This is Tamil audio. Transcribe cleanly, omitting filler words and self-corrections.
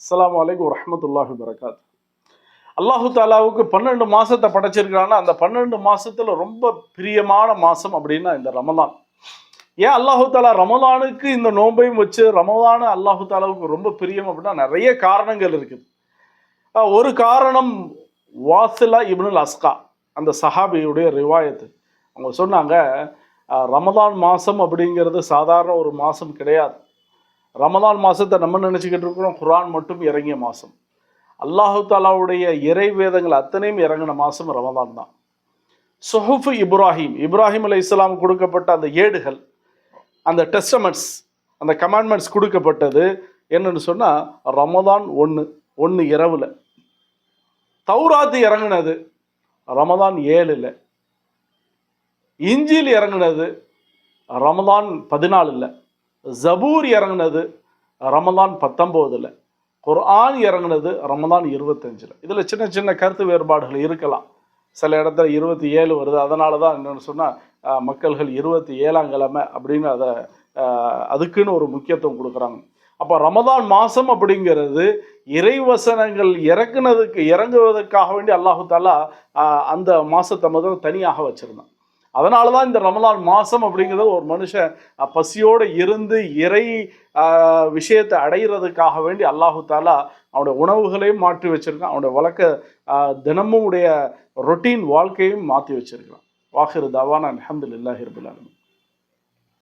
அஸ்ஸலாமு அலைக்கும் வரஹ்மத்துல்லாஹி வபரகாத். அல்லாஹு தாலாவுக்கு 12 மாசத்தை படைச்சிருக்காங்கன்னா அந்த 12 மாசத்துல ரொம்ப பிரியமான மாசம் அப்படின்னா இந்த ரமலான். ஏன் அல்லாஹு தாலா ரமலானுக்கு இந்த நோன்பையும் வச்சு ரமலான அல்லாஹு தாலாவுக்கு ரொம்ப பிரியம் அப்படின்னா நிறைய காரணங்கள் இருக்குது. ஒரு காரணம் வாசிலா இப்னுல் அஸ்கா, அந்த சஹாபியுடைய ரிவாயத்து. அவங்க சொன்னாங்க, ரமலான் மாதம் அப்படிங்கிறது சாதாரண ஒரு மாதம் கிடையாது. ரமலான் மாதத்தை நம்ம நினச்சிக்கிட்டு இருக்கிறோம் குர்ஆன் மட்டும் இறங்கிய மாதம். அல்லாஹு தாலாவுடைய இறை வேதங்கள் அத்தனையும் இறங்கின மாதம் ரமலான் தான். சுஹுஃப் இப்ராஹிம் அலைஹிஸ்ஸலாம் கொடுக்கப்பட்ட அந்த ஏடுகள், அந்த டெஸ்டமெண்ட்ஸ், அந்த கமாண்ட்மெண்ட்ஸ் கொடுக்கப்பட்டது என்னன்னு சொன்னால் ரமலான் 1 இரவில். தௌராத் இறங்கினது ரமலான் 7. இஞ்சில் இறங்கினது ரமலான் 14. ஜபூர் இறங்கினது ரமலான் 19. குர்ஆன் இறங்கினது ரமலான் 25. இதில் சின்ன சின்ன கருத்து வேறுபாடுகள் இருக்கலாம். சில இடத்துல 27 வருது. அதனால தான் என்னென்னு சொன்னால் மக்கள்கள் 27ஆம் கிழமை அப்படின்னு அதுக்குன்னு ஒரு முக்கியத்துவம் கொடுக்குறாங்க. அப்போ ரமலான் மாதம் அப்படிங்கிறது இறைவசனங்கள் இறங்குவதற்காக வேண்டி அல்லாஹு தாலா அந்த மாதத்தை முதல்ல தனியாக வச்சுருந்தான். அதனால தான் இந்த ரமலான் மாதம் அப்படிங்கிறது ஒரு மனுஷன் பசியோடு இருந்து இறை விஷயத்தை அடைகிறதுக்காக வேண்டி அல்லாஹு தாலா அவனுடைய உணவுகளையும் மாற்றி வச்சிருக்கான். அவனுடைய தினமும் உடைய ரொட்டீன் வாழ்க்கையும் மாற்றி வச்சிருக்கான். வாஹிரு தாவானா அல்ஹம்துலில்லாஹி ரப்பில் ஆலமீன்.